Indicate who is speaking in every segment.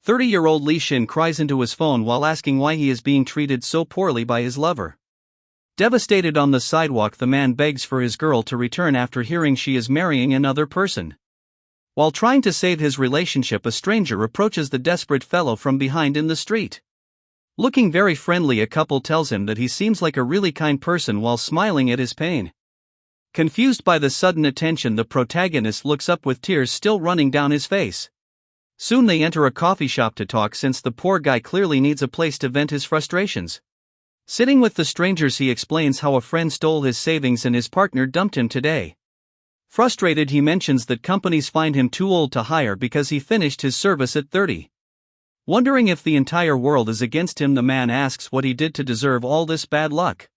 Speaker 1: 30-year-old Li Xin cries into his phone while asking why he is being treated so poorly by his lover. Devastated on the sidewalk, the man begs for his girl to return after hearing she is marrying another person. While trying to save his relationship, a stranger approaches the desperate fellow from behind in the street. Looking very friendly, a couple tells him that he seems like a really kind person while smiling at his pain. Confused by the sudden attention, the protagonist looks up with tears still running down his face. Soon they enter a coffee shop to talk since the poor guy clearly needs a place to vent his frustrations. Sitting with the strangers, he explains how a friend stole his savings and his partner dumped him today. Frustrated, he mentions that companies find him too old to hire because he finished his service at 30. Wondering if the entire world is against him, the man asks what he did to deserve all this bad luck.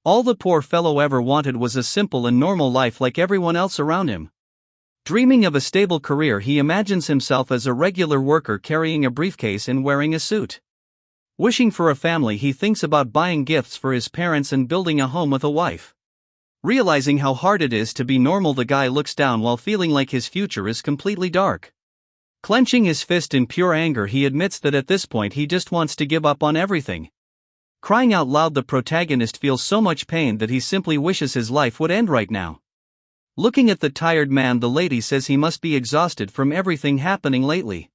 Speaker 1: All the poor fellow ever wanted was a simple and normal life like everyone else around him. Dreaming of a stable career, he imagines himself as a regular worker carrying a briefcase and wearing a suit. Wishing for a family, he thinks about buying gifts for his parents and building a home with a wife. Realizing how hard it is to be normal, the guy looks down while feeling like his future is completely dark. Clenching his fist in pure anger, he admits that at this point he just wants to give up on everything. Crying out loud, the protagonist feels so much pain that he simply wishes his life would end right now. Looking at the tired man, the lady says he must be exhausted from everything happening lately.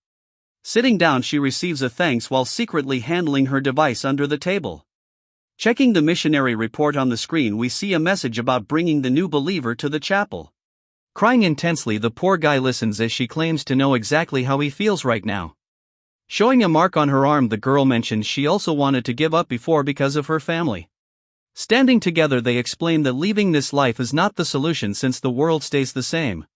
Speaker 1: Sitting down, she receives a thanks while secretly handling her device under the table. Checking the missionary report on the screen, we see a message about bringing the new believer to the chapel. Crying intensely, the poor guy listens as she claims to know exactly how he feels right now. Showing a mark on her arm, the girl mentions she also wanted to give up before because of her family. Standing together, they explain that leaving this life is not the solution since the world stays the same.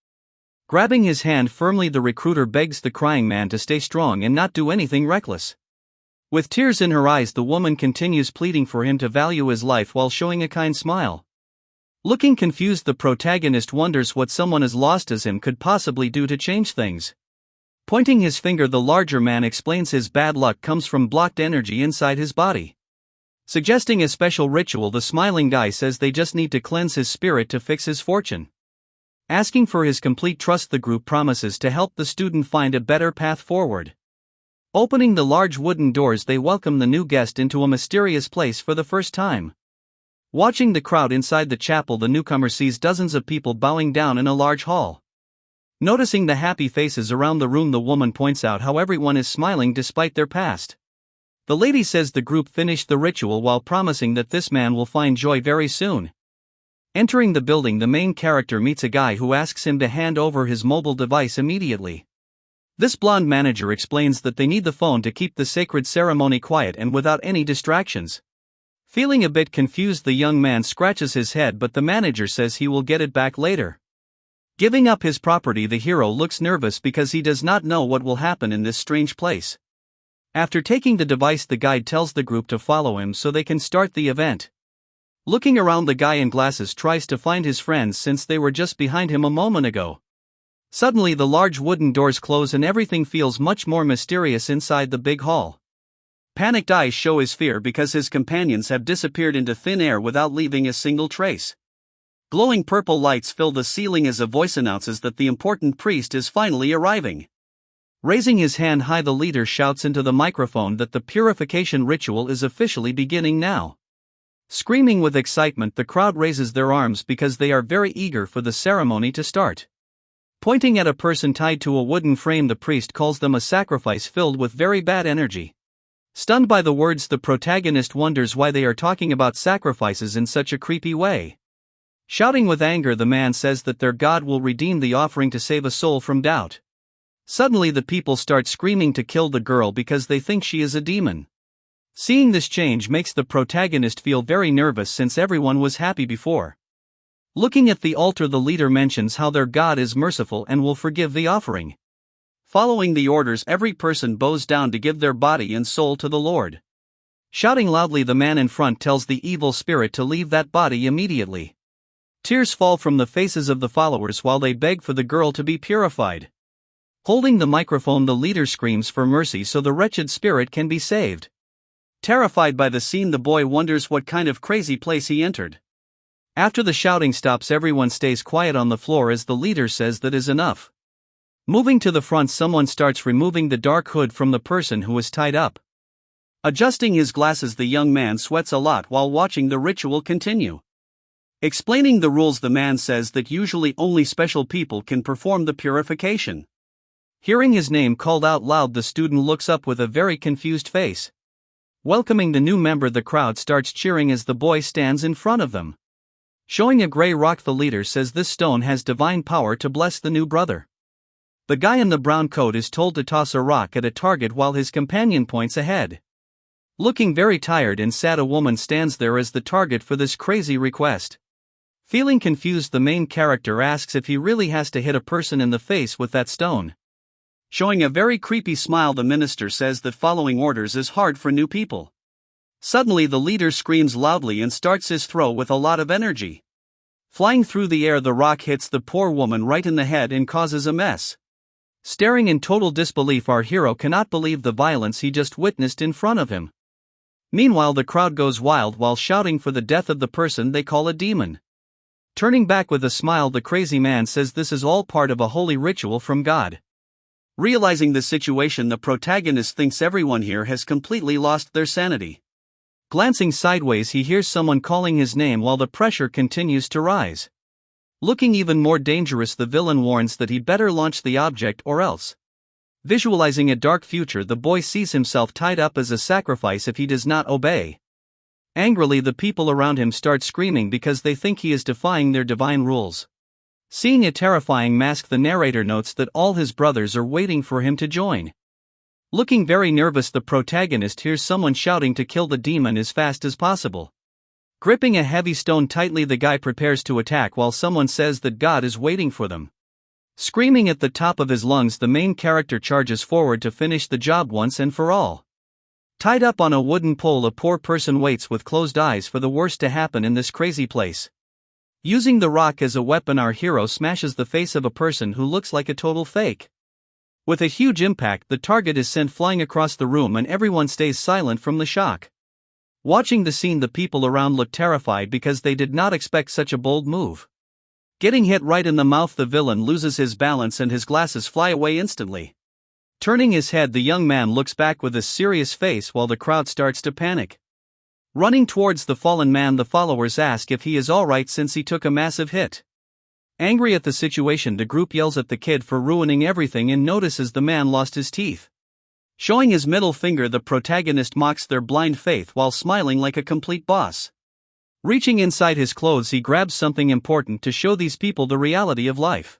Speaker 1: Grabbing his hand firmly, the recruiter begs the crying man to stay strong and not do anything reckless. With tears in her eyes, the woman continues pleading for him to value his life while showing a kind smile. Looking confused, the protagonist wonders what someone as lost as him could possibly do to change things. Pointing his finger, the larger man explains his bad luck comes from blocked energy inside his body. Suggesting a special ritual, the smiling guy says they just need to cleanse his spirit to fix his fortune. Asking for his complete trust, the group promises to help the student find a better path forward. Opening the large wooden doors, they welcome the new guest into a mysterious place for the first time. Watching the crowd inside the chapel, the newcomer sees dozens of people bowing down in a large hall. Noticing the happy faces around the room, the woman points out how everyone is smiling despite their past. The lady says the group finished the ritual while promising that this man will find joy very soon. Entering the building, the main character meets a guy who asks him to hand over his mobile device immediately. This blonde manager explains that they need the phone to keep the sacred ceremony quiet and without any distractions. Feeling a bit confused, the young man scratches his head, but the manager says he will get it back later. Giving up his property, the hero looks nervous because he does not know what will happen in this strange place. After taking the device, the guide tells the group to follow him so they can start the event. Looking around, the guy in glasses tries to find his friends since they were just behind him a moment ago. Suddenly, the large wooden doors close and everything feels much more mysterious inside the big hall. Panicked eyes show his fear because his companions have disappeared into thin air without leaving a single trace. Glowing purple lights fill the ceiling as a voice announces that the important priest is finally arriving. Raising his hand high, the leader shouts into the microphone that the purification ritual is officially beginning now. Screaming with excitement, the crowd raises their arms because they are very eager for the ceremony to start. Pointing at a person tied to a wooden frame, the priest calls them a sacrifice filled with very bad energy. Stunned by the words, the protagonist wonders why they are talking about sacrifices in such a creepy way. Shouting with anger, the man says that their god will redeem the offering to save a soul from doubt. Suddenly, the people start screaming to kill the girl because they think she is a demon. Seeing this change makes the protagonist feel very nervous since everyone was happy before. Looking at the altar, the leader mentions how their god is merciful and will forgive the offering. Following the orders, every person bows down to give their body and soul to the Lord. Shouting loudly, the man in front tells the evil spirit to leave that body immediately. Tears fall from the faces of the followers while they beg for the girl to be purified. Holding the microphone, the leader screams for mercy so the wretched spirit can be saved. Terrified by the scene, the boy wonders what kind of crazy place he entered. After the shouting stops, everyone stays quiet on the floor as the leader says that is enough. Moving to the front, someone starts removing the dark hood from the person who is tied up. Adjusting his glasses, the young man sweats a lot while watching the ritual continue. Explaining the rules, the man says that usually only special people can perform the purification. Hearing his name called out loud, the student looks up with a very confused face. Welcoming the new member, the crowd starts cheering as the boy stands in front of them. Showing a gray rock, the leader says this stone has divine power to bless the new brother. The guy in the brown coat is told to toss a rock at a target while his companion points ahead. Looking very tired and sad, a woman stands there as the target for this crazy request. Feeling confused, the main character asks if he really has to hit a person in the face with that stone. Showing a very creepy smile, the minister says that following orders is hard for new people. Suddenly, the leader screams loudly and starts his throw with a lot of energy. Flying through the air, the rock hits the poor woman right in the head and causes a mess. Staring in total disbelief, our hero cannot believe the violence he just witnessed in front of him. Meanwhile, the crowd goes wild while shouting for the death of the person they call a demon. Turning back with a smile, the crazy man says this is all part of a holy ritual from God. Realizing the situation, the protagonist thinks everyone here has completely lost their sanity. Glancing sideways, he hears someone calling his name while the pressure continues to rise. Looking even more dangerous, the villain warns that he'd better launch the object or else. Visualizing a dark future, the boy sees himself tied up as a sacrifice if he does not obey. Angrily, the people around him start screaming because they think he is defying their divine rules. Seeing a terrifying mask, the narrator notes that all his brothers are waiting for him to join. Looking very nervous, the protagonist hears someone shouting to kill the demon as fast as possible. Gripping a heavy stone tightly, the guy prepares to attack while someone says that God is waiting for them. Screaming at the top of his lungs, the main character charges forward to finish the job once and for all. Tied up on a wooden pole, a poor person waits with closed eyes for the worst to happen in this crazy place. Using the rock as a weapon, our hero smashes the face of a person who looks like a total fake. With a huge impact, the target is sent flying across the room and everyone stays silent from the shock. Watching the scene, the people around look terrified because they did not expect such a bold move. Getting hit right in the mouth, the villain loses his balance and his glasses fly away instantly. Turning his head, the young man looks back with a serious face while the crowd starts to panic. Running towards the fallen man, the followers ask if he is alright since he took a massive hit. Angry at the situation, the group yells at the kid for ruining everything and notices the man lost his teeth. Showing his middle finger, the protagonist mocks their blind faith while smiling like a complete boss. Reaching inside his clothes, he grabs something important to show these people the reality of life.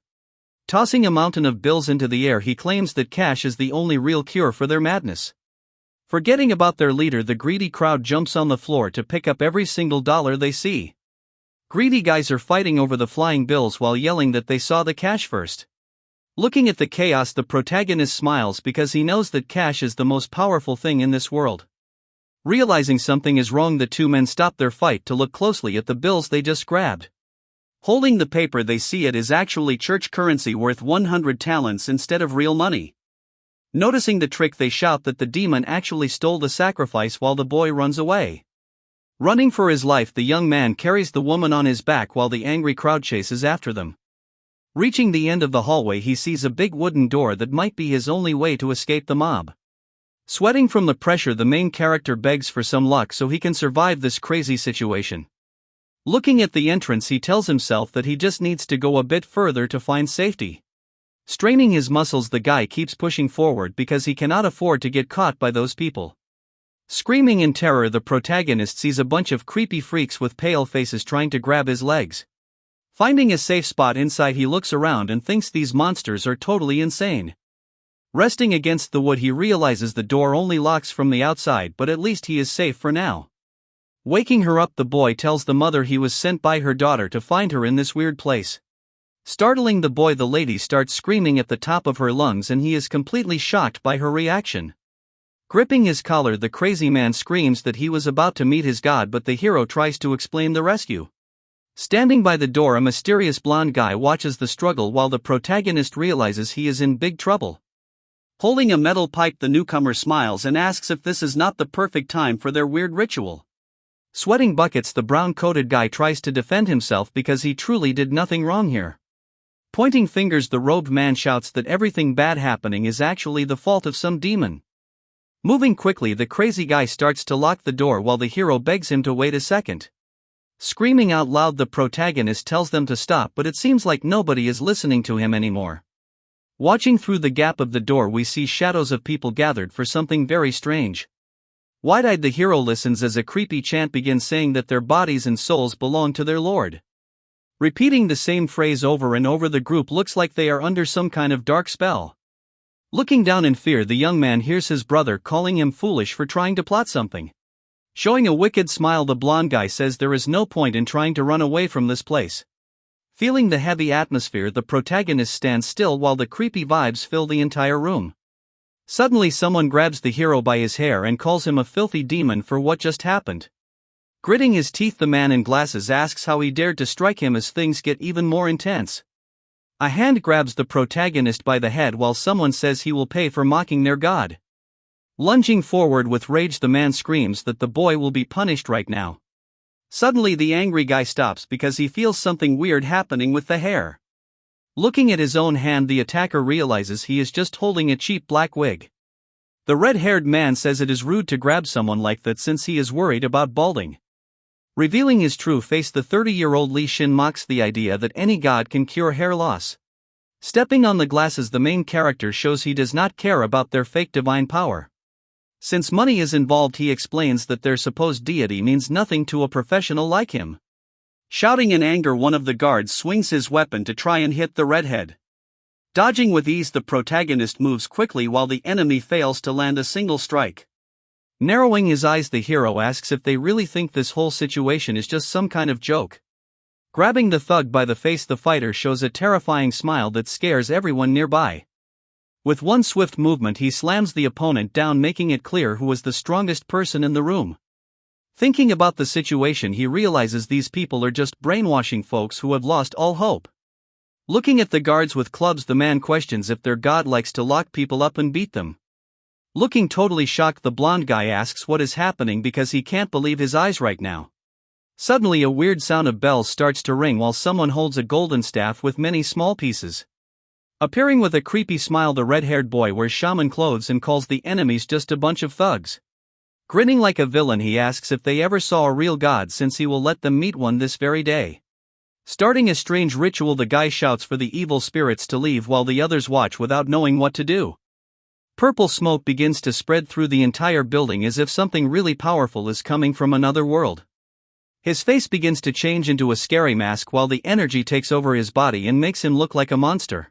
Speaker 1: Tossing a mountain of bills into the air, he claims that cash is the only real cure for their madness. Forgetting about their leader, the greedy crowd jumps on the floor to pick up every single dollar they see. Greedy guys are fighting over the flying bills while yelling that they saw the cash first. Looking at the chaos, the protagonist smiles because he knows that cash is the most powerful thing in this world. Realizing something is wrong, the two men stop their fight to look closely at the bills they just grabbed. Holding the paper, they see it is actually church currency worth 100 talents instead of real money. Noticing the trick, they shout that the demon actually stole the sacrifice while the boy runs away. Running for his life, the young man carries the woman on his back while the angry crowd chases after them. Reaching the end of the hallway, he sees a big wooden door that might be his only way to escape the mob. Sweating from the pressure, the main character begs for some luck so he can survive this crazy situation. Looking at the entrance, he tells himself that he just needs to go a bit further to find safety. Straining his muscles, the guy keeps pushing forward because he cannot afford to get caught by those people. Screaming in terror, the protagonist sees a bunch of creepy freaks with pale faces trying to grab his legs. Finding a safe spot inside, he looks around and thinks these monsters are totally insane. Resting against the wood, he realizes the door only locks from the outside, but at least he is safe for now. Waking her up, the boy tells the mother he was sent by her daughter to find her in this weird place. Startling the boy, the lady starts screaming at the top of her lungs and he is completely shocked by her reaction. Gripping his collar, the crazy man screams that he was about to meet his god, but the hero tries to explain the rescue. Standing by the door, a mysterious blonde guy watches the struggle while the protagonist realizes he is in big trouble. Holding a metal pipe, the newcomer smiles and asks if this is not the perfect time for their weird ritual. Sweating buckets, the brown-coated guy tries to defend himself because he truly did nothing wrong here. Pointing fingers, the robed man shouts that everything bad happening is actually the fault of some demon. Moving quickly, the crazy guy starts to lock the door while the hero begs him to wait a second. Screaming out loud, the protagonist tells them to stop, but it seems like nobody is listening to him anymore. Watching through the gap of the door, we see shadows of people gathered for something very strange. Wide-eyed, the hero listens as a creepy chant begins saying that their bodies and souls belong to their lord. Repeating the same phrase over and over, the group looks like they are under some kind of dark spell. Looking down in fear, the young man hears his brother calling him foolish for trying to plot something. Showing a wicked smile, the blonde guy says there is no point in trying to run away from this place. Feeling the heavy atmosphere, the protagonist stands still while the creepy vibes fill the entire room. Suddenly, someone grabs the hero by his hair and calls him a filthy demon for what just happened. Gritting his teeth, the man in glasses asks how he dared to strike him as things get even more intense. A hand grabs the protagonist by the head while someone says he will pay for mocking their god. Lunging forward with rage, the man screams that the boy will be punished right now. Suddenly, the angry guy stops because he feels something weird happening with the hair. Looking at his own hand, the attacker realizes he is just holding a cheap black wig. The red-haired man says it is rude to grab someone like that since he is worried about balding. Revealing his true face, the 30-year-old Li Xin mocks the idea that any god can cure hair loss. Stepping on the glasses, the main character shows he does not care about their fake divine power. Since money is involved, he explains that their supposed deity means nothing to a professional like him. Shouting in anger, one of the guards swings his weapon to try and hit the redhead. Dodging with ease, the protagonist moves quickly while the enemy fails to land a single strike. Narrowing his eyes, the hero asks if they really think this whole situation is just some kind of joke. Grabbing the thug by the face, the fighter shows a terrifying smile that scares everyone nearby. With one swift movement, he slams the opponent down, making it clear who was the strongest person in the room. Thinking about the situation, he realizes these people are just brainwashing folks who have lost all hope. Looking at the guards with clubs, the man questions if their god likes to lock people up and beat them. Looking totally shocked, the blonde guy asks what is happening because he can't believe his eyes right now. Suddenly, a weird sound of bells starts to ring while someone holds a golden staff with many small pieces. Appearing with a creepy smile, the red-haired boy wears shaman clothes and calls the enemies just a bunch of thugs. Grinning like a villain, he asks if they ever saw a real god since he will let them meet one this very day. Starting a strange ritual, the guy shouts for the evil spirits to leave while the others watch without knowing what to do. Purple smoke begins to spread through the entire building as if something really powerful is coming from another world. His face begins to change into a scary mask while the energy takes over his body and makes him look like a monster.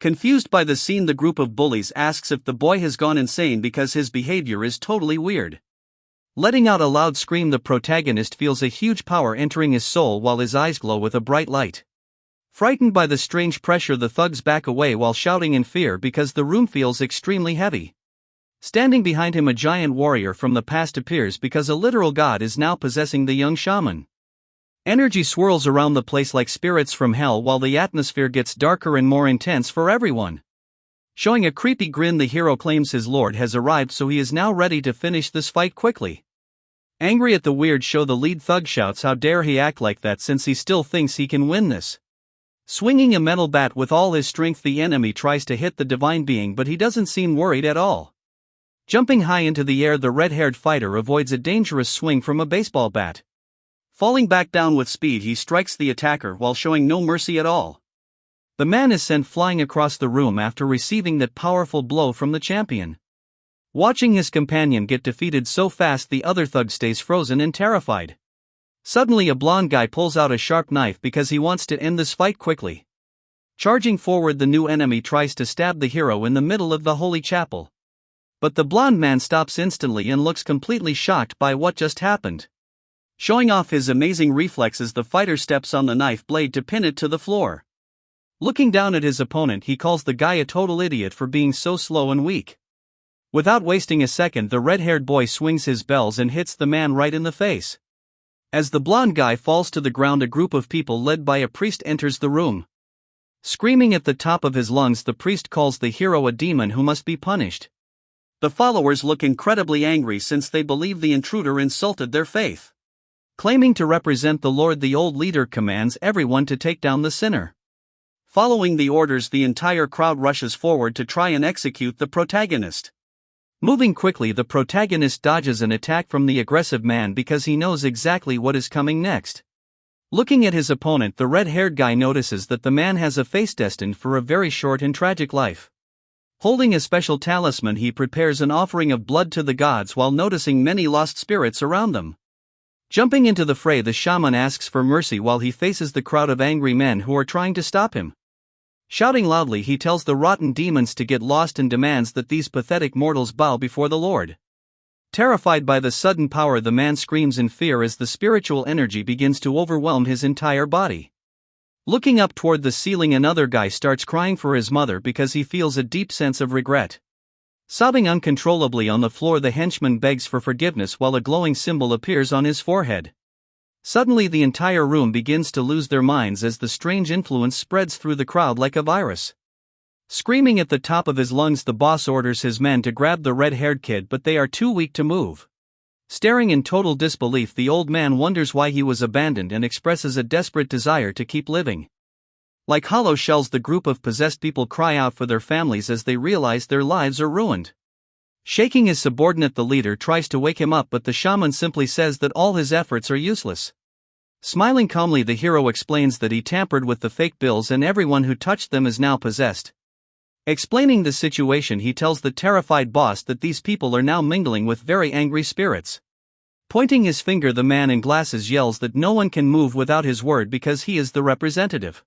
Speaker 1: Confused by the scene, the group of bullies asks if the boy has gone insane because his behavior is totally weird. Letting out a loud scream, the protagonist feels a huge power entering his soul while his eyes glow with a bright light. Frightened by the strange pressure, the thugs back away while shouting in fear because the room feels extremely heavy. Standing behind him, a giant warrior from the past appears because a literal god is now possessing the young shaman. Energy swirls around the place like spirits from hell while the atmosphere gets darker and more intense for everyone. Showing a creepy grin, the hero claims his lord has arrived, so he is now ready to finish this fight quickly. Angry at the weird show, the lead thug shouts how dare he act like that since he still thinks he can win this. Swinging a metal bat with all his strength, the enemy tries to hit the divine being, but he doesn't seem worried at all. Jumping high into the air, the red-haired fighter avoids a dangerous swing from a baseball bat. Falling back down with speed, he strikes the attacker while showing no mercy at all. The man is sent flying across the room after receiving that powerful blow from the champion. Watching his companion get defeated so fast, the other thug stays frozen and terrified. Suddenly, a blonde guy pulls out a sharp knife because he wants to end this fight quickly. Charging forward, the new enemy tries to stab the hero in the middle of the holy chapel. But the blonde man stops instantly and looks completely shocked by what just happened. Showing off his amazing reflexes, the fighter steps on the knife blade to pin it to the floor. Looking down at his opponent, he calls the guy a total idiot for being so slow and weak. Without wasting a second, the red-haired boy swings his bells and hits the man right in the face. As the blonde guy falls to the ground, a group of people led by a priest enters the room. Screaming at the top of his lungs, the priest calls the hero a demon who must be punished. The followers look incredibly angry since they believe the intruder insulted their faith. Claiming to represent the Lord, the old leader commands everyone to take down the sinner. Following the orders, the entire crowd rushes forward to try and execute the protagonist. Moving quickly, the protagonist dodges an attack from the aggressive man because he knows exactly what is coming next. Looking at his opponent, the red-haired guy notices that the man has a face destined for a very short and tragic life. Holding a special talisman, he prepares an offering of blood to the gods while noticing many lost spirits around them. Jumping into the fray, the shaman asks for mercy while he faces the crowd of angry men who are trying to stop him. Shouting loudly, he tells the rotten demons to get lost and demands that these pathetic mortals bow before the Lord. Terrified by the sudden power, the man screams in fear as the spiritual energy begins to overwhelm his entire body. Looking up toward the ceiling, another guy starts crying for his mother because he feels a deep sense of regret. Sobbing uncontrollably on the floor, the henchman begs for forgiveness while a glowing symbol appears on his forehead. Suddenly, the entire room begins to lose their minds as the strange influence spreads through the crowd like a virus. Screaming at the top of his lungs, the boss orders his men to grab the red-haired kid, but they are too weak to move. Staring in total disbelief, the old man wonders why he was abandoned and expresses a desperate desire to keep living. Like hollow shells, the group of possessed people cry out for their families as they realize their lives are ruined. Shaking his subordinate, the leader tries to wake him up, but the shaman simply says that all his efforts are useless. Smiling calmly, the hero explains that he tampered with the fake bills and everyone who touched them is now possessed. Explaining the situation, he tells the terrified boss that these people are now mingling with very angry spirits. Pointing his finger, the man in glasses yells that no one can move without his word because he is the representative.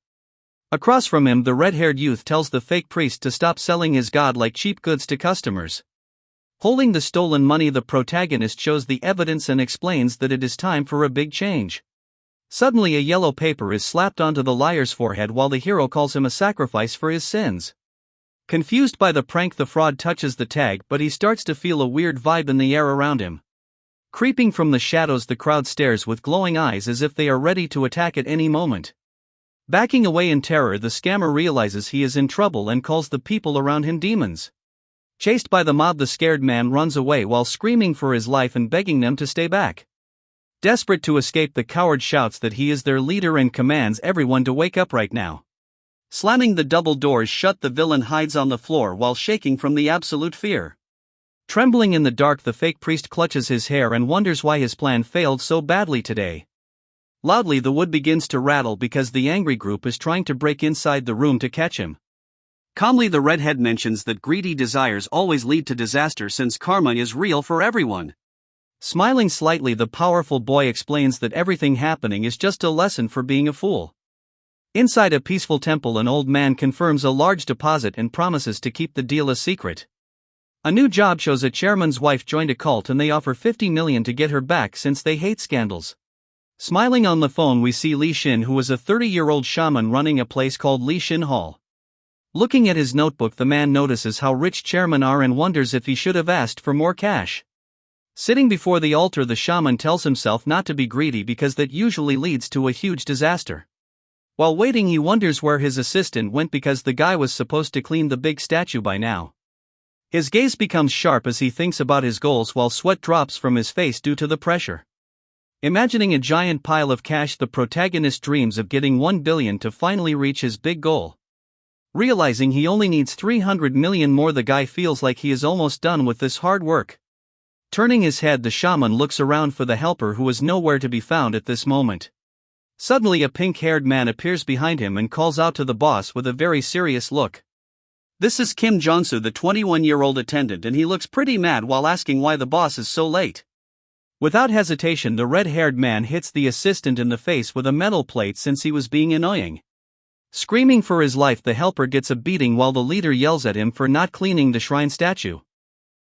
Speaker 1: Across from him, the red-haired youth tells the fake priest to stop selling his god like cheap goods to customers. Holding the stolen money, the protagonist shows the evidence and explains that it is time for a big change. Suddenly, a yellow paper is slapped onto the liar's forehead while the hero calls him a sacrifice for his sins. Confused by the prank, the fraud touches the tag, but he starts to feel a weird vibe in the air around him. Creeping from the shadows, the crowd stares with glowing eyes as if they are ready to attack at any moment. Backing away in terror, the scammer realizes he is in trouble and calls the people around him demons. Chased by the mob, the scared man runs away while screaming for his life and begging them to stay back. Desperate to escape, the coward shouts that he is their leader and commands everyone to wake up right now. Slamming the double doors shut, the villain hides on the floor while shaking from the absolute fear. Trembling in the dark, the fake priest clutches his hair and wonders why his plan failed so badly today. Loudly, the wood begins to rattle because the angry group is trying to break inside the room to catch him. Calmly, the redhead mentions that greedy desires always lead to disaster since karma is real for everyone. Smiling slightly, the powerful boy explains that everything happening is just a lesson for being a fool. Inside a peaceful temple, an old man confirms a large deposit and promises to keep the deal a secret. A new job shows a chairman's wife joined a cult and they offer 50 million to get her back since they hate scandals. Smiling on the phone, we see Li Xin, who was a 30-year-old shaman running a place called Li Xin Hall. Looking at his notebook, the man notices how rich chairmen are and wonders if he should have asked for more cash. Sitting before the altar, the shaman tells himself not to be greedy because that usually leads to a huge disaster. While waiting, he wonders where his assistant went because the guy was supposed to clean the big statue by now. His gaze becomes sharp as he thinks about his goals while sweat drops from his face due to the pressure. Imagining a giant pile of cash, the protagonist dreams of getting 1 billion to finally reach his big goal. Realizing he only needs 300 million more, the guy feels like he is almost done with this hard work. Turning his head, the shaman looks around for the helper who is nowhere to be found at this moment. Suddenly, a pink-haired man appears behind him and calls out to the boss with a very serious look. This is Kim Jong-soo, the 21-year-old attendant, and he looks pretty mad while asking why the boss is so late. Without hesitation, the red-haired man hits the assistant in the face with a metal plate since he was being annoying. Screaming for his life, the helper gets a beating while the leader yells at him for not cleaning the shrine statue.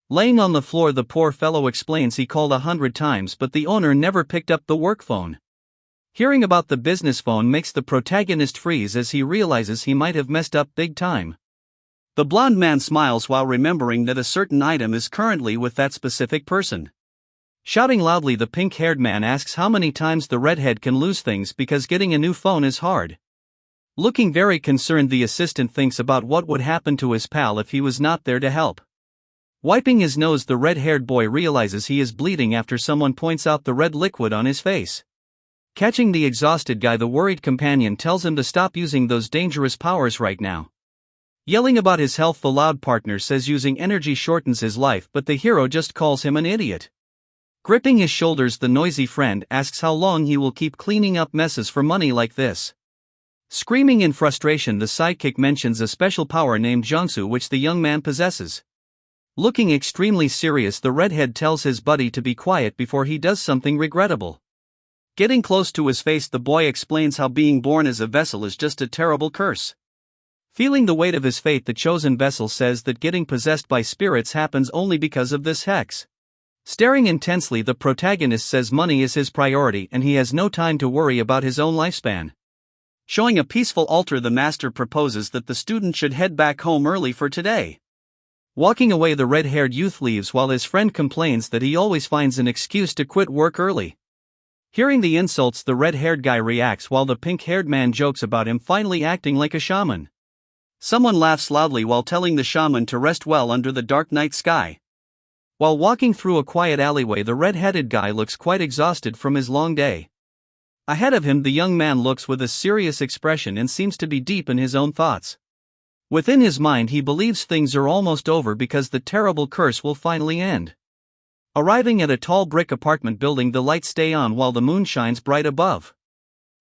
Speaker 1: Laying on the floor, the poor fellow explains he called 100 times but the owner never picked up the work phone. Hearing about the business phone makes the protagonist freeze as he realizes he might have messed up big time. The blonde man smiles while remembering that a certain item is currently with that specific person. Shouting loudly, the pink-haired man asks how many times the redhead can lose things because getting a new phone is hard. Looking very concerned, the assistant thinks about what would happen to his pal if he was not there to help. Wiping his nose, the red-haired boy realizes he is bleeding after someone points out the red liquid on his face. Catching the exhausted guy, the worried companion tells him to stop using those dangerous powers right now. Yelling about his health, the loud partner says using energy shortens his life, but the hero just calls him an idiot. Gripping his shoulders, the noisy friend asks how long he will keep cleaning up messes for money like this. Screaming in frustration, the sidekick mentions a special power named Jiangsu which the young man possesses. Looking extremely serious, the redhead tells his buddy to be quiet before he does something regrettable. Getting close to his face, the boy explains how being born as a vessel is just a terrible curse. Feeling the weight of his fate, the chosen vessel says that getting possessed by spirits happens only because of this hex. Staring intensely, the protagonist says money is his priority and he has no time to worry about his own lifespan. Showing a peaceful altar, the master proposes that the student should head back home early for today. Walking away, the red-haired youth leaves while his friend complains that he always finds an excuse to quit work early. Hearing the insults, the red-haired guy reacts while the pink-haired man jokes about him finally acting like a shaman. Someone laughs loudly while telling the shaman to rest well under the dark night sky. While walking through a quiet alleyway, the red-headed guy looks quite exhausted from his long day. Ahead of him, the young man looks with a serious expression and seems to be deep in his own thoughts. Within his mind, he believes things are almost over because the terrible curse will finally end. Arriving at a tall brick apartment building, the lights stay on while the moon shines bright above.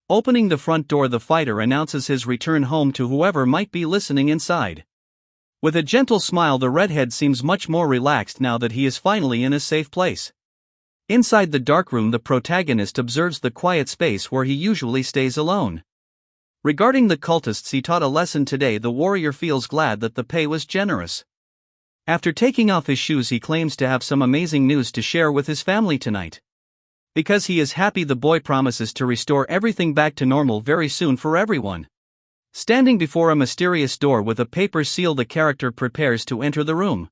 Speaker 1: Opening the front door, the fighter announces his return home to whoever might be listening inside. With a gentle smile, the redhead seems much more relaxed now that he is finally in a safe place. Inside the dark room, the protagonist observes the quiet space where he usually stays alone. Regarding the cultists he taught a lesson today, the warrior feels glad that the pay was generous. After taking off his shoes, he claims to have some amazing news to share with his family tonight. Because he is happy, the boy promises to restore everything back to normal very soon for everyone. Standing before a mysterious door with a paper seal, the character prepares to enter the room.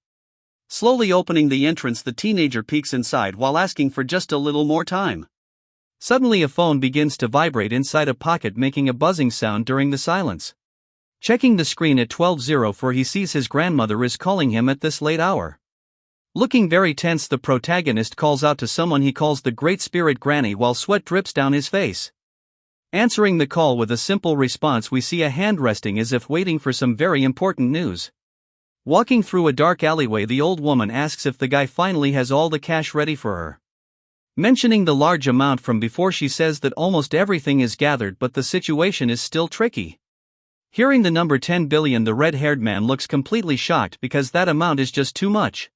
Speaker 1: Slowly opening the entrance, the teenager peeks inside while asking for just a little more time. Suddenly a phone begins to vibrate inside a pocket, making a buzzing sound during the silence. Checking the screen at 12:04, he sees his grandmother is calling him at this late hour. Looking very tense, the protagonist calls out to someone he calls the Great Spirit Granny while sweat drips down his face. Answering the call with a simple response, we see a hand resting as if waiting for some very important news. Walking through a dark alleyway, the old woman asks if the guy finally has all the cash ready for her. Mentioning the large amount from before, she says that almost everything is gathered, but the situation is still tricky. Hearing the number 10 billion, the red-haired man looks completely shocked because that amount is just too much.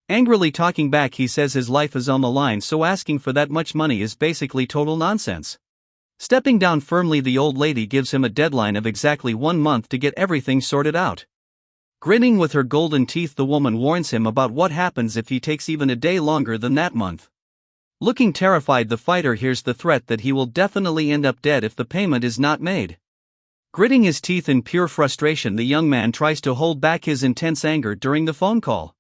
Speaker 1: Angrily talking back, he says his life is on the line, so asking for that much money is basically total nonsense. Stepping down firmly, the old lady gives him a deadline of exactly 1 month to get everything sorted out. Grinning with her golden teeth, the woman warns him about what happens if he takes even a day longer than that month. Looking terrified, the fighter hears the threat that he will definitely end up dead if the payment is not made. Gritting his teeth in pure frustration, the young man tries to hold back his intense anger during the phone call.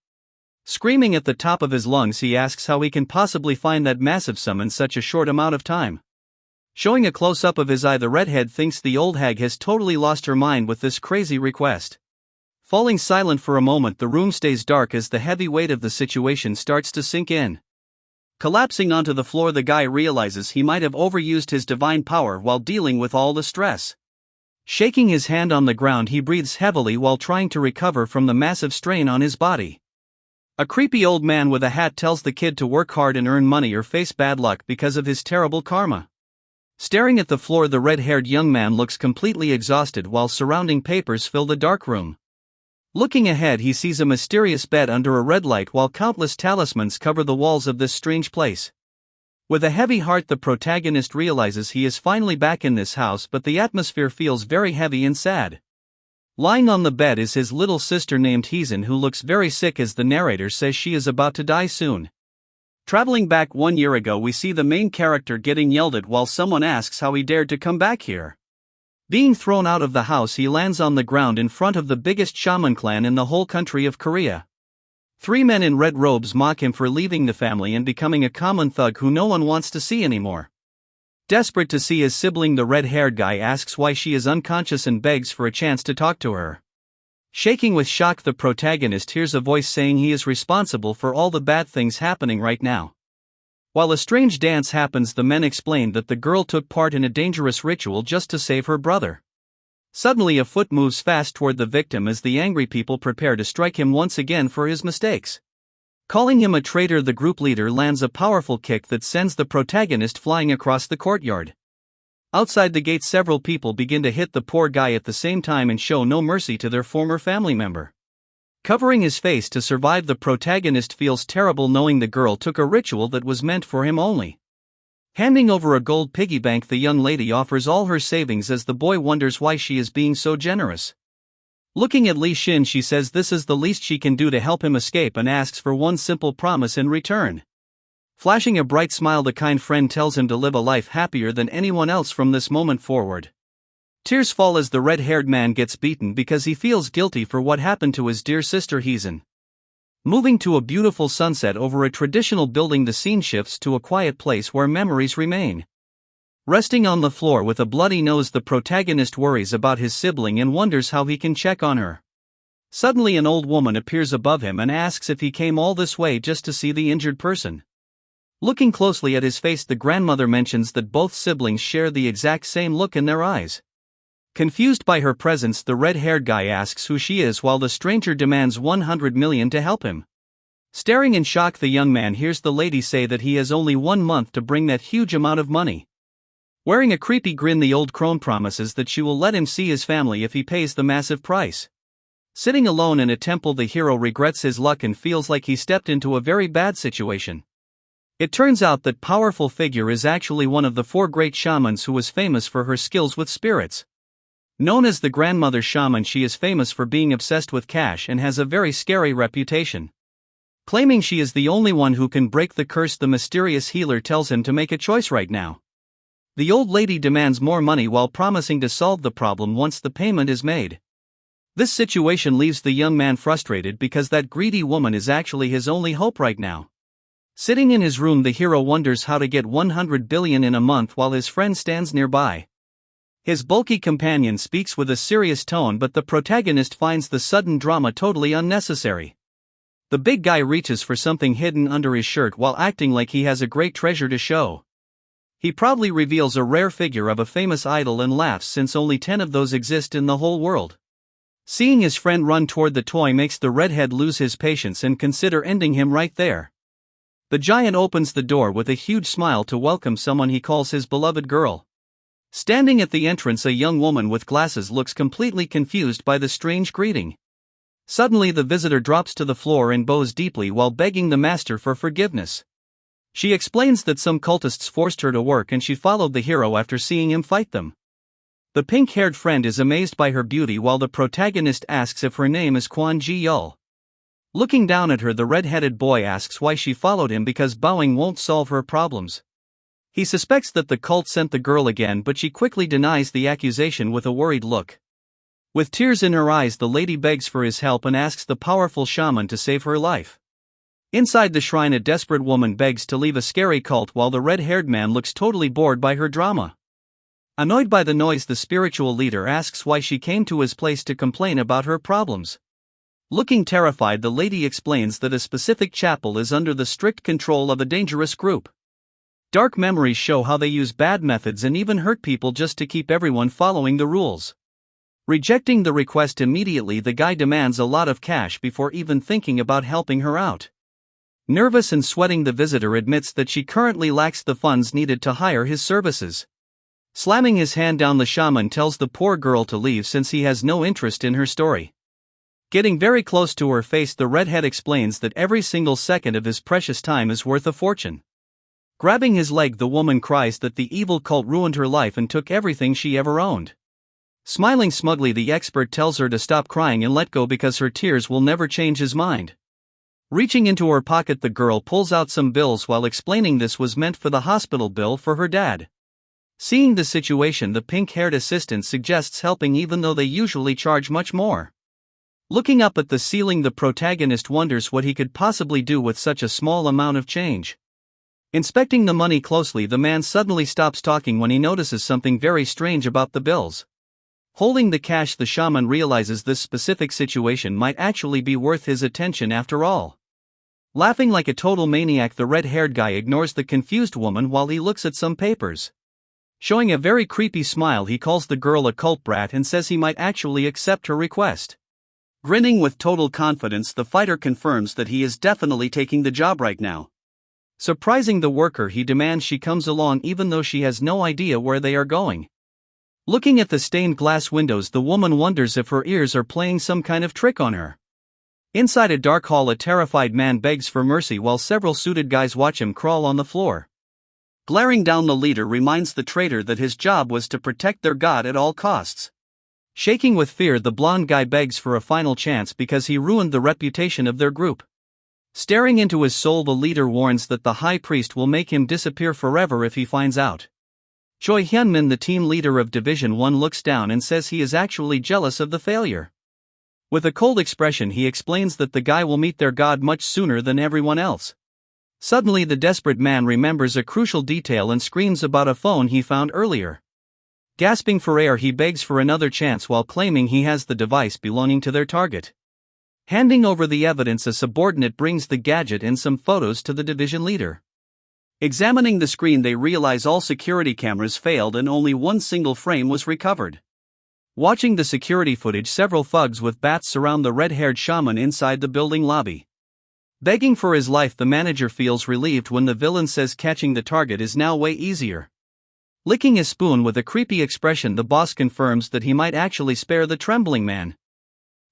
Speaker 1: Screaming at the top of his lungs, he asks how he can possibly find that massive sum in such a short amount of time. Showing a close-up of his eye, the redhead thinks the old hag has totally lost her mind with this crazy request. Falling silent for a moment, the room stays dark as the heavy weight of the situation starts to sink in. Collapsing onto the floor, the guy realizes he might have overused his divine power while dealing with all the stress. Shaking his hand on the ground, he breathes heavily while trying to recover from the massive strain on his body. A creepy old man with a hat tells the kid to work hard and earn money or face bad luck because of his terrible karma. Staring at the floor, the red-haired young man looks completely exhausted while surrounding papers fill the dark room. Looking ahead, he sees a mysterious bed under a red light while countless talismans cover the walls of this strange place. With a heavy heart, the protagonist realizes he is finally back in this house, but the atmosphere feels very heavy and sad. Lying on the bed is his little sister named Heezen, who looks very sick as the narrator says she is about to die soon. Traveling back 1 year ago, we see the main character getting yelled at while someone asks how he dared to come back here. Being thrown out of the house, he lands on the ground in front of the biggest shaman clan in the whole country of Korea. 3 men in red robes mock him for leaving the family and becoming a common thug who no one wants to see anymore. Desperate to see his sibling, the red-haired guy asks why she is unconscious and begs for a chance to talk to her. Shaking with shock, the protagonist hears a voice saying he is responsible for all the bad things happening right now. While a strange dance happens, the men explain that the girl took part in a dangerous ritual just to save her brother. Suddenly a foot moves fast toward the victim as the angry people prepare to strike him once again for his mistakes. Calling him a traitor, the group leader lands a powerful kick that sends the protagonist flying across the courtyard. Outside the gate, several people begin to hit the poor guy at the same time and show no mercy to their former family member. Covering his face to survive, the protagonist feels terrible knowing the girl took a ritual that was meant for him only. Handing over a gold piggy bank, the young lady offers all her savings as the boy wonders why she is being so generous. Looking at Li Xin, she says this is the least she can do to help him escape and asks for one simple promise in return. Flashing a bright smile, the kind friend tells him to live a life happier than anyone else from this moment forward. Tears fall as the red-haired man gets beaten because he feels guilty for what happened to his dear sister Heezan. Moving to a beautiful sunset over a traditional building, the scene shifts to a quiet place where memories remain. Resting on the floor with a bloody nose, the protagonist worries about his sibling and wonders how he can check on her. Suddenly an old woman appears above him and asks if he came all this way just to see the injured person. Looking closely at his face, the grandmother mentions that both siblings share the exact same look in their eyes. Confused by her presence, the red-haired guy asks who she is while the stranger demands 100 million to help him. Staring in shock, the young man hears the lady say that he has only 1 month to bring that huge amount of money. Wearing a creepy grin, the old crone promises that she will let him see his family if he pays the massive price. Sitting alone in a temple, the hero regrets his luck and feels like he stepped into a very bad situation. It turns out that powerful figure is actually one of the 4 great shamans who was famous for her skills with spirits. Known as the grandmother shaman, she is famous for being obsessed with cash and has a very scary reputation. Claiming she is the only one who can break the curse, the mysterious healer tells him to make a choice right now. The old lady demands more money while promising to solve the problem once the payment is made. This situation leaves the young man frustrated because that greedy woman is actually his only hope right now. Sitting in his room, the hero wonders how to get 100 billion in a month while his friend stands nearby. His bulky companion speaks with a serious tone, but the protagonist finds the sudden drama totally unnecessary. The big guy reaches for something hidden under his shirt while acting like he has a great treasure to show. He proudly reveals a rare figure of a famous idol and laughs since only 10 of those exist in the whole world. Seeing his friend run toward the toy makes the redhead lose his patience and consider ending him right there. The giant opens the door with a huge smile to welcome someone he calls his beloved girl. Standing at the entrance, a young woman with glasses looks completely confused by the strange greeting. Suddenly the visitor drops to the floor and bows deeply while begging the master for forgiveness. She explains that some cultists forced her to work and she followed the hero after seeing him fight them. The pink-haired friend is amazed by her beauty while the protagonist asks if her name is Quan Ji Yul. Looking down at her, the red-headed boy asks why she followed him because bowing won't solve her problems. He suspects that the cult sent the girl again, but she quickly denies the accusation with a worried look. With tears in her eyes, the lady begs for his help and asks the powerful shaman to save her life. Inside the shrine, a desperate woman begs to leave a scary cult while the red-haired man looks totally bored by her drama. Annoyed by the noise, the spiritual leader asks why she came to his place to complain about her problems. Looking terrified, the lady explains that a specific chapel is under the strict control of a dangerous group. Dark memories show how they use bad methods and even hurt people just to keep everyone following the rules. Rejecting the request immediately, the guy demands a lot of cash before even thinking about helping her out. Nervous and sweating, the visitor admits that she currently lacks the funds needed to hire his services. Slamming his hand down, the shaman tells the poor girl to leave since he has no interest in her story. Getting very close to her face, the redhead explains that every single second of his precious time is worth a fortune. Grabbing his leg, the woman cries that the evil cult ruined her life and took everything she ever owned. Smiling smugly, the expert tells her to stop crying and let go because her tears will never change his mind. Reaching into her pocket, the girl pulls out some bills while explaining this was meant for the hospital bill for her dad. Seeing the situation, the pink-haired assistant suggests helping even though they usually charge much more. Looking up at the ceiling, the protagonist wonders what he could possibly do with such a small amount of change. Inspecting the money closely, the man suddenly stops talking when he notices something very strange about the bills. Holding the cash, the shaman realizes this specific situation might actually be worth his attention after all. Laughing like a total maniac, the red-haired guy ignores the confused woman while he looks at some papers. Showing a very creepy smile, he calls the girl a cult brat and says he might actually accept her request. Grinning with total confidence, the fighter confirms that he is definitely taking the job right now. Surprising the worker, he demands she comes along even though she has no idea where they are going. Looking at the stained glass windows, the woman wonders if her ears are playing some kind of trick on her. Inside a dark hall, a terrified man begs for mercy while several suited guys watch him crawl on the floor. Glaring down, the leader reminds the traitor that his job was to protect their god at all costs. Shaking with fear, the blonde guy begs for a final chance because he ruined the reputation of their group. Staring into his soul, the leader warns that the high priest will make him disappear forever if he finds out. Choi Hyunmin, the team leader of Division 1, looks down and says he is actually jealous of the failure. With a cold expression, he explains that the guy will meet their god much sooner than everyone else. Suddenly, the desperate man remembers a crucial detail and screams about a phone he found earlier. Gasping for air, he begs for another chance while claiming he has the device belonging to their target. Handing over the evidence, a subordinate brings the gadget and some photos to the division leader. Examining the screen, they realize all security cameras failed and only one single frame was recovered. Watching the security footage, several thugs with bats surround the red-haired shaman inside the building lobby. Begging for his life, the manager feels relieved when the villain says catching the target is now way easier. Licking his spoon with a creepy expression, the boss confirms that he might actually spare the trembling man.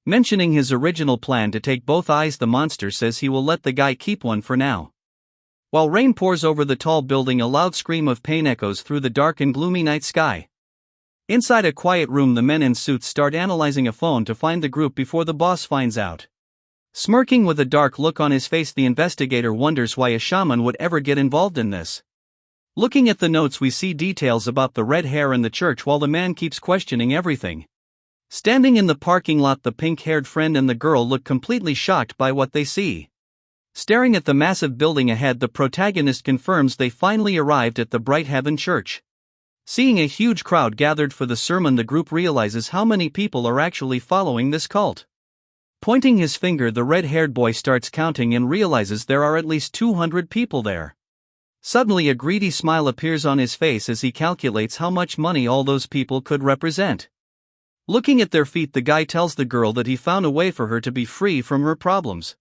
Speaker 1: Mentioning his original plan to take both eyes, the monster says he will let the guy keep one for now. While rain pours over the tall building, a loud scream of pain echoes through the dark and gloomy night sky. Inside a quiet room, the men in suits start analyzing a phone to find the group before the boss finds out. Smirking with a dark look on his face, the investigator wonders why a shaman would ever get involved in this. Looking at the notes, we see details about the red hair and the church while the man keeps questioning everything. Standing in the parking lot, the pink-haired friend and the girl look completely shocked by what they see. Staring at the massive building ahead, the protagonist confirms they finally arrived at the Bright Heaven Church. Seeing a huge crowd gathered for the sermon, the group realizes how many people are actually following this cult. Pointing his finger, the red-haired boy starts counting and realizes there are at least 200 people there. Suddenly, a greedy smile appears on his face as he calculates how much money all those people could represent. Looking at their feet, the guy tells the girl that he found a way for her to be free from her problems.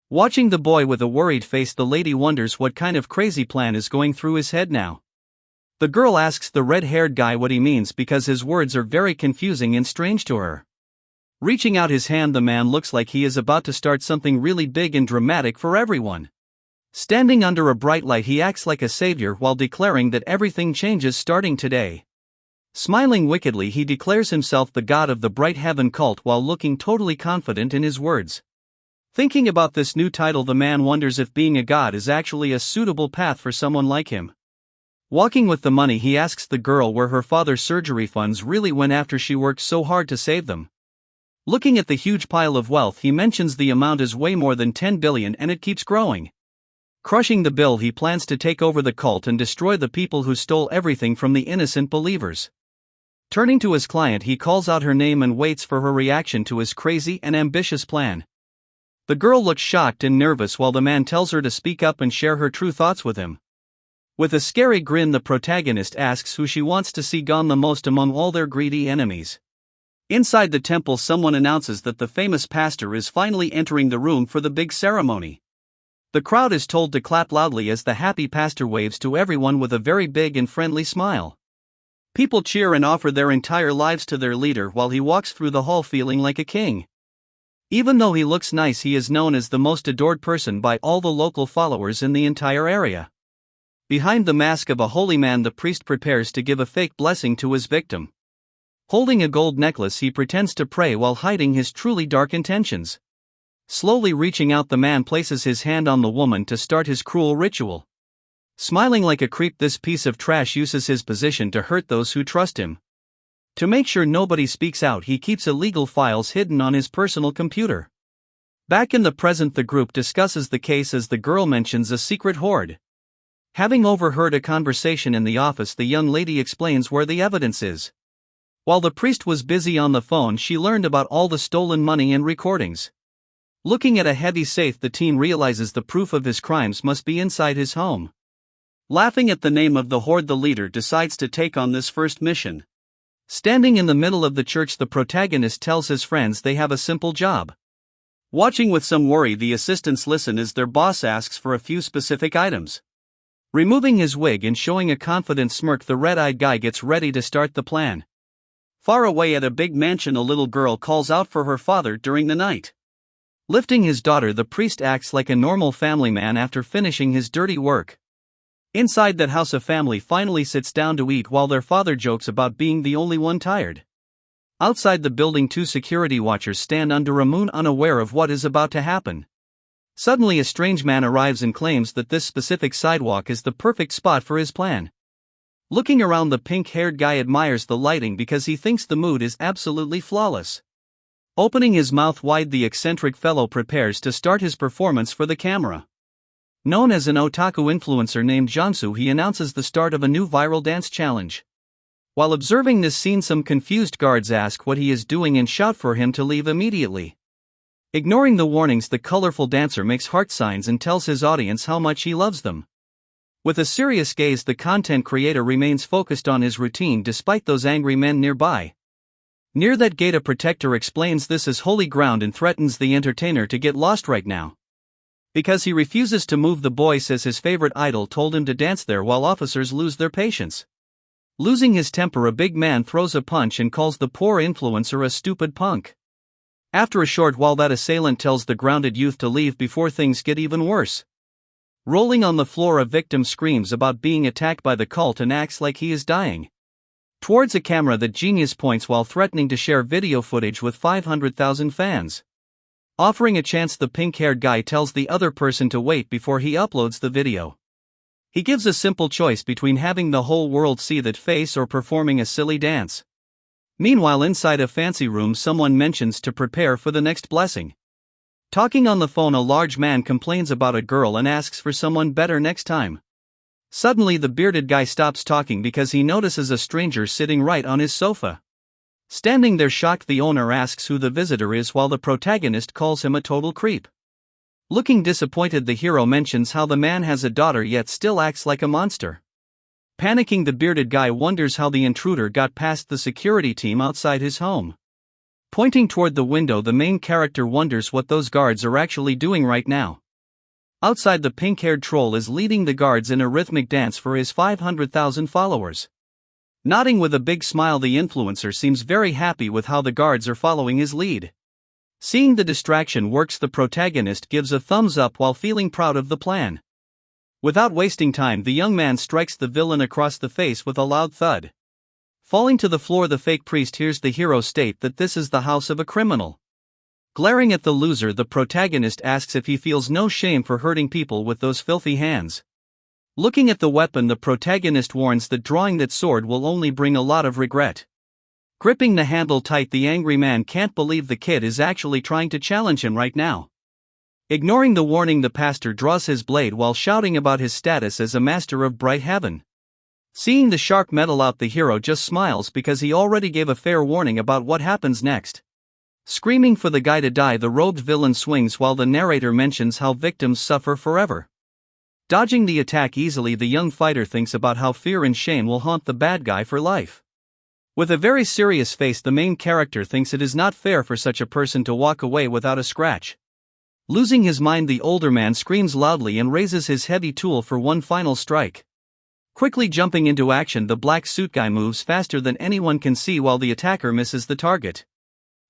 Speaker 1: Watching the boy with a worried face, the lady wonders what kind of crazy plan is going through his head now. The girl asks the red-haired guy what he means because his words are very confusing and strange to her. Reaching out his hand, the man looks like he is about to start something really big and dramatic for everyone. Standing under a bright light, he acts like a savior while declaring that everything changes starting today. Smiling wickedly, he declares himself the god of the Bright Heaven cult while looking totally confident in his words. Thinking about this new title, the man wonders if being a god is actually a suitable path for someone like him. Walking with the money, he asks the girl where her father's surgery funds really went after she worked so hard to save them. Looking at the huge pile of wealth, he mentions the amount is way more than 10 billion and it keeps growing. Crushing the bill, he plans to take over the cult and destroy the people who stole everything from the innocent believers. Turning to his client, he calls out her name and waits for her reaction to his crazy and ambitious plan. The girl looks shocked and nervous while the man tells her to speak up and share her true thoughts with him. With a scary grin, the protagonist asks who she wants to see gone the most among all their greedy enemies. Inside the temple, someone announces that the famous pastor is finally entering the room for the big ceremony. The crowd is told to clap loudly as the happy pastor waves to everyone with a very big and friendly smile. People cheer and offer their entire lives to their leader while he walks through the hall feeling like a king. Even though he looks nice, he is known as the most adored person by all the local followers in the entire area. Behind the mask of a holy man, the priest prepares to give a fake blessing to his victim. Holding a gold necklace, he pretends to pray while hiding his truly dark intentions. Slowly reaching out, the man places his hand on the woman to start his cruel ritual. Smiling like a creep, this piece of trash uses his position to hurt those who trust him. To make sure nobody speaks out, he keeps illegal files hidden on his personal computer. Back in the present, the group discusses the case as the girl mentions a secret hoard. Having overheard a conversation in the office, the young lady explains where the evidence is. While the priest was busy on the phone, she learned about all the stolen money and recordings. Looking at a heavy safe, the teen realizes the proof of his crimes must be inside his home. Laughing at the name of the horde, the leader decides to take on this first mission. Standing in the middle of the church, the protagonist tells his friends they have a simple job. Watching with some worry, the assistants listen as their boss asks for a few specific items. Removing his wig and showing a confident smirk, the red-eyed guy gets ready to start the plan. Far away at a big mansion, a little girl calls out for her father during the night. Lifting his daughter, the priest acts like a normal family man after finishing his dirty work. Inside that house, a family finally sits down to eat while their father jokes about being the only one tired. Outside the building, 2 security watchers stand under a moon, unaware of what is about to happen. Suddenly, a strange man arrives and claims that this specific sidewalk is the perfect spot for his plan. Looking around, the pink-haired guy admires the lighting because he thinks the mood is absolutely flawless. Opening his mouth wide, the eccentric fellow prepares to start his performance for the camera. Known as an otaku influencer named Jansu, he announces the start of a new viral dance challenge. While observing this scene, some confused guards ask what he is doing and shout for him to leave immediately. Ignoring the warnings, the colorful dancer makes heart signs and tells his audience how much he loves them. With a serious gaze, the content creator remains focused on his routine despite those angry men nearby. Near that gate, a protector explains this is holy ground and threatens the entertainer to get lost right now. Because he refuses to move, the boy says his favorite idol told him to dance there, while officers lose their patience. Losing his temper, a big man throws a punch and calls the poor influencer a stupid punk. After a short while, that assailant tells the grounded youth to leave before things get even worse. Rolling on the floor, a victim screams about being attacked by the cult and acts like he is dying. Towards a camera, the genius points while threatening to share video footage with 500,000 fans. Offering a chance, the pink-haired guy tells the other person to wait before he uploads the video. He gives a simple choice between having the whole world see that face or performing a silly dance. Meanwhile, inside a fancy room, someone mentions to prepare for the next blessing. Talking on the phone, a large man complains about a girl and asks for someone better next time. Suddenly, the bearded guy stops talking because he notices a stranger sitting right on his sofa. Standing there shocked, the owner asks who the visitor is while the protagonist calls him a total creep. Looking disappointed, the hero mentions how the man has a daughter yet still acts like a monster. Panicking, the bearded guy wonders how the intruder got past the security team outside his home. Pointing toward the window, the main character wonders what those guards are actually doing right now. Outside, the pink-haired troll is leading the guards in a rhythmic dance for his 500,000 followers. Nodding with a big smile, the influencer seems very happy with how the guards are following his lead. Seeing the distraction works, the protagonist gives a thumbs up while feeling proud of the plan. Without wasting time, the young man strikes the villain across the face with a loud thud. Falling to the floor, the fake priest hears the hero state that this is the house of a criminal. Glaring at the loser, the protagonist asks if he feels no shame for hurting people with those filthy hands. Looking at the weapon, the protagonist warns that drawing that sword will only bring a lot of regret. Gripping the handle tight, the angry man can't believe the kid is actually trying to challenge him right now. Ignoring the warning, the pastor draws his blade while shouting about his status as a master of bright heaven. Seeing the sharp metal out, the hero just smiles because he already gave a fair warning about what happens next. Screaming for the guy to die, the robed villain swings while the narrator mentions how victims suffer forever. Dodging the attack easily, the young fighter thinks about how fear and shame will haunt the bad guy for life. With a very serious face, the main character thinks it is not fair for such a person to walk away without a scratch. Losing his mind, the older man screams loudly and raises his heavy tool for one final strike. Quickly jumping into action, the black suit guy moves faster than anyone can see while the attacker misses the target.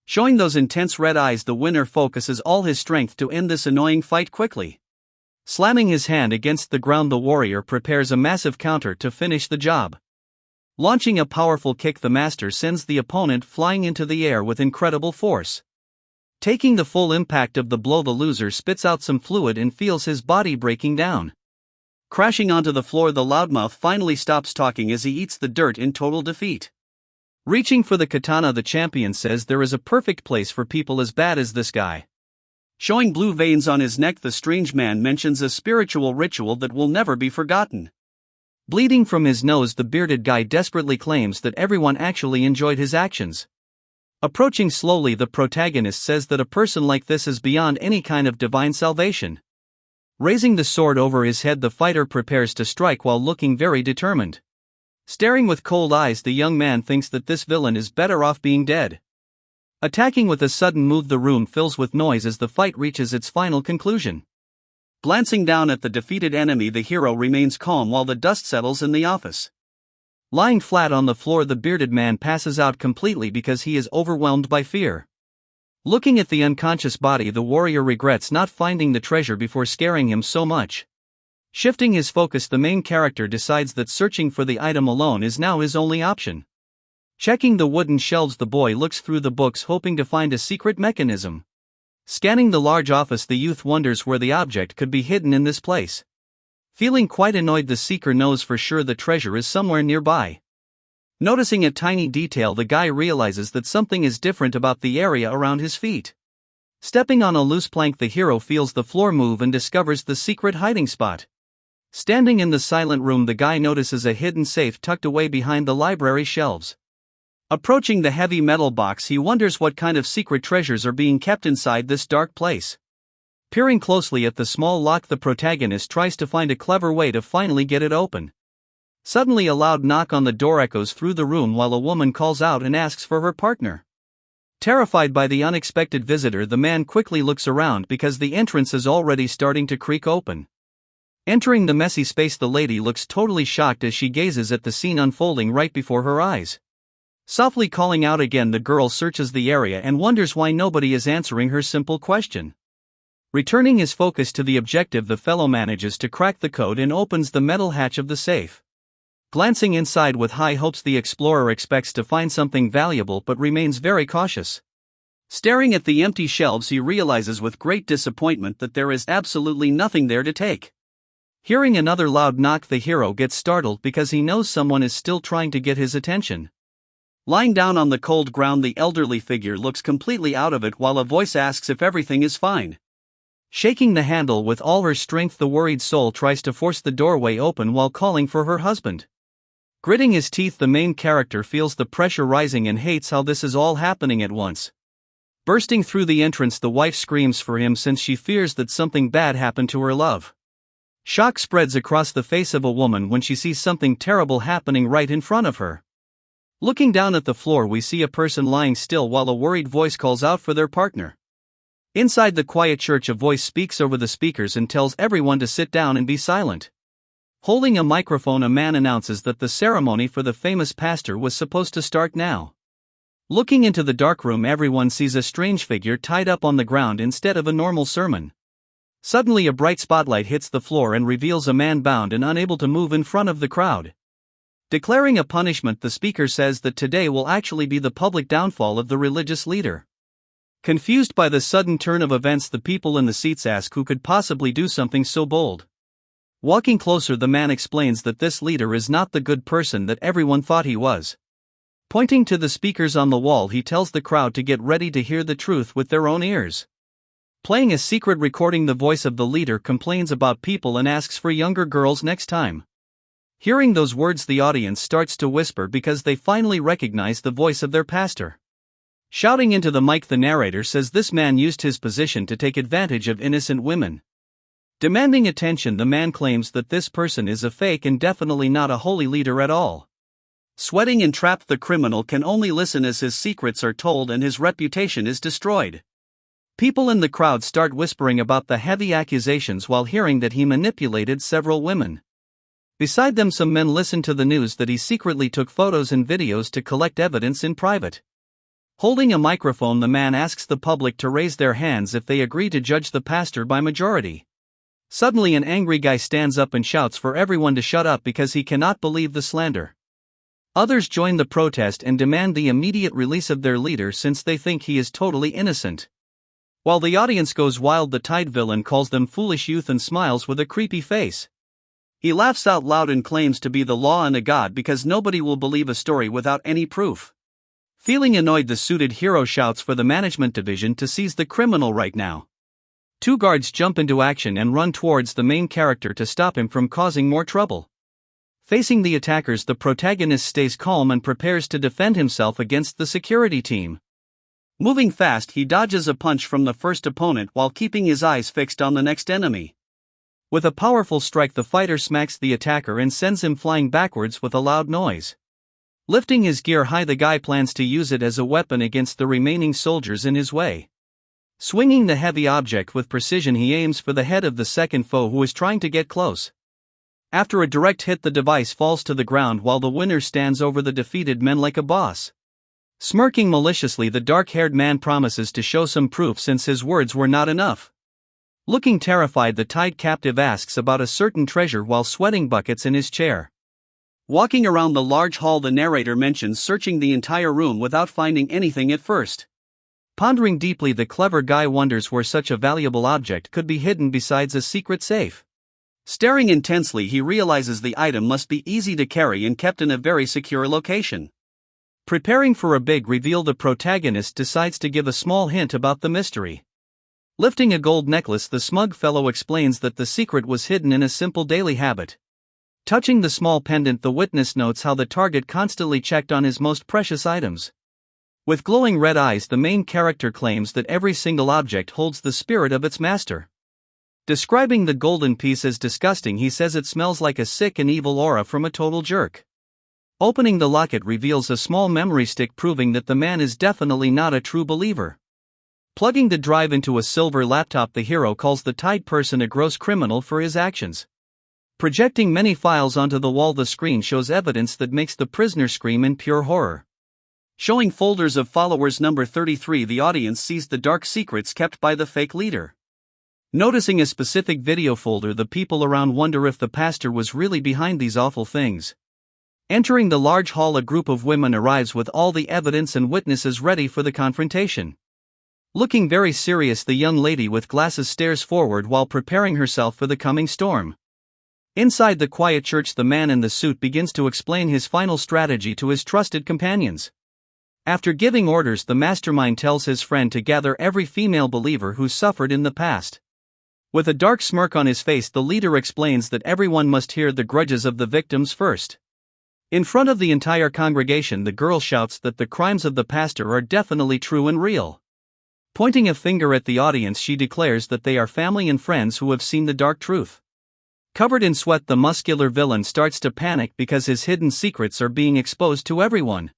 Speaker 1: Showing those intense red eyes, the winner focuses all his strength to end this annoying fight quickly. Slamming his hand against the ground, the warrior prepares a massive counter to finish the job. Launching a powerful kick, the master sends the opponent flying into the air with incredible force. Taking the full impact of the blow, the loser spits out some fluid and feels his body breaking down. Crashing onto the floor, the loudmouth finally stops talking as he eats the dirt in total defeat. Reaching for the katana, the champion says there is a perfect place for people as bad as this guy. Showing blue veins on his neck, the strange man mentions a spiritual ritual that will never be forgotten. Bleeding from his nose, the bearded guy desperately claims that everyone actually enjoyed his actions. Approaching slowly, the protagonist says that a person like this is beyond any kind of divine salvation. Raising the sword over his head, the fighter prepares to strike while looking very determined. Staring with cold eyes, the young man thinks that this villain is better off being dead. Attacking with a sudden move, the room fills with noise as the fight reaches its final conclusion. Glancing down at the defeated enemy, the hero remains calm while the dust settles in the office. Lying flat on the floor, the bearded man passes out completely because he is overwhelmed by fear. Looking at the unconscious body, the warrior regrets not finding the treasure before scaring him so much. Shifting his focus, the main character decides that searching for the item alone is now his only option. Checking the wooden shelves, the boy looks through the books hoping to find a secret mechanism. Scanning the large office, the youth wonders where the object could be hidden in this place. Feeling quite annoyed, the seeker knows for sure the treasure is somewhere nearby. Noticing a tiny detail, the guy realizes that something is different about the area around his feet. Stepping on a loose plank, the hero feels the floor move and discovers the secret hiding spot. Standing in the silent room, the guy notices a hidden safe tucked away behind the library shelves. Approaching the heavy metal box, he wonders what kind of secret treasures are being kept inside this dark place. Peering closely at the small lock, the protagonist tries to find a clever way to finally get it open. Suddenly, a loud knock on the door echoes through the room while a woman calls out and asks for her partner. Terrified by the unexpected visitor, the man quickly looks around because the entrance is already starting to creak open. Entering the messy space, the lady looks totally shocked as she gazes at the scene unfolding right before her eyes. Softly calling out again, the girl searches the area and wonders why nobody is answering her simple question. Returning his focus to the objective, the fellow manages to crack the code and opens the metal hatch of the safe. Glancing inside with high hopes, the explorer expects to find something valuable but remains very cautious. Staring at the empty shelves, he realizes with great disappointment that there is absolutely nothing there to take. Hearing another loud knock, the hero gets startled because he knows someone is still trying to get his attention. Lying down on the cold ground, the elderly figure looks completely out of it while a voice asks if everything is fine. Shaking the handle with all her strength, the worried soul tries to force the doorway open while calling for her husband. Gritting his teeth, the main character feels the pressure rising and hates how this is all happening at once. Bursting through the entrance, the wife screams for him since she fears that something bad happened to her love. Shock spreads across the face of a woman when she sees something terrible happening right in front of her. Looking down at the floor, we see a person lying still while a worried voice calls out for their partner. Inside the quiet church, a voice speaks over the speakers and tells everyone to sit down and be silent. Holding a microphone, a man announces that the ceremony for the famous pastor was supposed to start now. Looking into the dark room, everyone sees a strange figure tied up on the ground instead of a normal sermon. Suddenly, a bright spotlight hits the floor and reveals a man bound and unable to move in front of the crowd. Declaring a punishment, the speaker says that today will actually be the public downfall of the religious leader. Confused by the sudden turn of events, the people in the seats ask who could possibly do something so bold. Walking closer, the man explains that this leader is not the good person that everyone thought he was. Pointing to the speakers on the wall, he tells the crowd to get ready to hear the truth with their own ears. Playing a secret recording, the voice of the leader complains about people and asks for younger girls next time. Hearing those words, the audience starts to whisper because they finally recognize the voice of their pastor. Shouting into the mic, the narrator says this man used his position to take advantage of innocent women. Demanding attention, the man claims that this person is a fake and definitely not a holy leader at all. Sweating and trapped, the criminal can only listen as his secrets are told and his reputation is destroyed. People in the crowd start whispering about the heavy accusations while hearing that he manipulated several women. Beside them, some men listen to the news that he secretly took photos and videos to collect evidence in private. Holding a microphone, the man asks the public to raise their hands if they agree to judge the pastor by majority. Suddenly, an angry guy stands up and shouts for everyone to shut up because he cannot believe the slander. Others join the protest and demand the immediate release of their leader since they think he is totally innocent. While the audience goes wild, the tide villain calls them foolish youth and smiles with a creepy face. He laughs out loud and claims to be the law and a god because nobody will believe a story without any proof. Feeling annoyed, the suited hero shouts for the management division to seize the criminal right now. Two guards jump into action and run towards the main character to stop him from causing more trouble. Facing the attackers, the protagonist stays calm and prepares to defend himself against the security team. Moving fast, he dodges a punch from the first opponent while keeping his eyes fixed on the next enemy. With a powerful strike, the fighter smacks the attacker and sends him flying backwards with a loud noise. Lifting his gear high, the guy plans to use it as a weapon against the remaining soldiers in his way. Swinging the heavy object with precision, he aims for the head of the second foe who is trying to get close. After a direct hit, the device falls to the ground while the winner stands over the defeated men like a boss. Smirking maliciously, the dark-haired man promises to show some proof since his words were not enough. Looking terrified, the tied captive asks about a certain treasure while sweating buckets in his chair. Walking around the large hall, the narrator mentions searching the entire room without finding anything at first. Pondering deeply, the clever guy wonders where such a valuable object could be hidden besides a secret safe. Staring intensely, he realizes the item must be easy to carry and kept in a very secure location. Preparing for a big reveal, the protagonist decides to give a small hint about the mystery. Lifting a gold necklace, the smug fellow explains that the secret was hidden in a simple daily habit. Touching the small pendant, the witness notes how the target constantly checked on his most precious items. With glowing red eyes, the main character claims that every single object holds the spirit of its master. Describing the golden piece as disgusting, he says it smells like a sick and evil aura from a total jerk. Opening the locket reveals a small memory stick, proving that the man is definitely not a true believer. Plugging the drive into a silver laptop, the hero calls the tied person a gross criminal for his actions. Projecting many files onto the wall, the screen shows evidence that makes the prisoner scream in pure horror. Showing folders of followers number 33, the audience sees the dark secrets kept by the fake leader. Noticing a specific video folder, the people around wonder if the pastor was really behind these awful things. Entering the large hall, a group of women arrives with all the evidence and witnesses ready for the confrontation. Looking very serious, the young lady with glasses stares forward while preparing herself for the coming storm. Inside the quiet church, the man in the suit begins to explain his final strategy to his trusted companions. After giving orders, the mastermind tells his friend to gather every female believer who suffered in the past. With a dark smirk on his face, the leader explains that everyone must hear the grudges of the victims first. In front of the entire congregation, the girl shouts that the crimes of the pastor are definitely true and real. Pointing a finger at the audience, she declares that they are family and friends who have seen the dark truth. Covered in sweat, the muscular villain starts to panic because his hidden secrets are being exposed to everyone.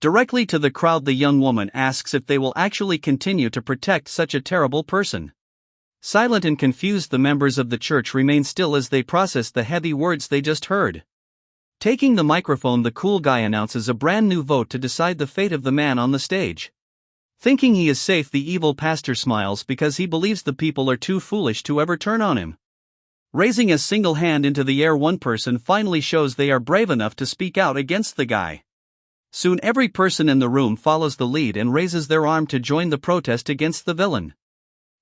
Speaker 1: Directly to the crowd, the young woman asks if they will actually continue to protect such a terrible person. Silent and confused, the members of the church remain still as they process the heavy words they just heard. Taking the microphone, the cool guy announces a brand new vote to decide the fate of the man on the stage. Thinking he is safe, the evil pastor smiles because he believes the people are too foolish to ever turn on him. Raising a single hand into the air, one person finally shows they are brave enough to speak out against the guy. Soon every person in the room follows the lead and raises their arm to join the protest against the villain.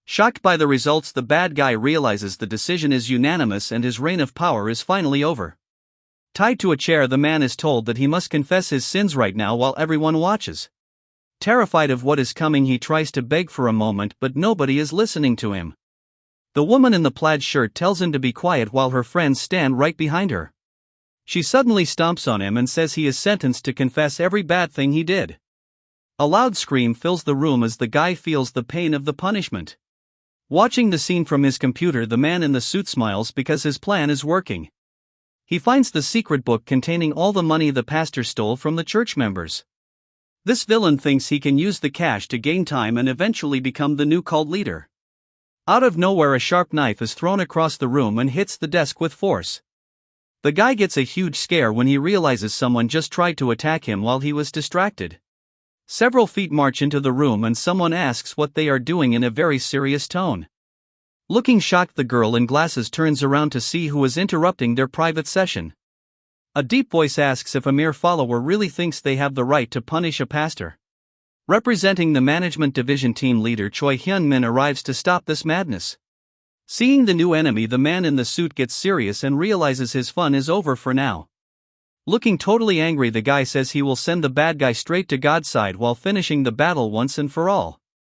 Speaker 1: Shocked by the results, the bad guy realizes the decision is unanimous and his reign of power is finally over. Tied to a chair, the man is told that he must confess his sins right now while everyone watches. Terrified of what is coming, he tries to beg for a moment, but nobody is listening to him. The woman in the plaid shirt tells him to be quiet while her friends stand right behind her. She suddenly stomps on him and says he is sentenced to confess every bad thing he did. A loud scream fills the room as the guy feels the pain of the punishment. Watching the scene from his computer, the man in the suit smiles because his plan is working. He finds the secret book containing all the money the pastor stole from the church members. This villain thinks he can use the cash to gain time and eventually become the new cult leader. Out of nowhere, a sharp knife is thrown across the room and hits the desk with force. The guy gets a huge scare when he realizes someone just tried to attack him while he was distracted. Several feet march into the room and someone asks what they are doing in a very serious tone. Looking shocked, the girl in glasses turns around to see who is interrupting their private session. A deep voice asks if a mere follower really thinks they have the right to punish a pastor. Representing the management division, team leader Choi Hyun-min arrives to stop this madness. Seeing the new enemy, the man in the suit gets serious and realizes his fun is over for now. Looking totally angry, the guy says he will send the bad guy straight to God's side while finishing the battle once and for all.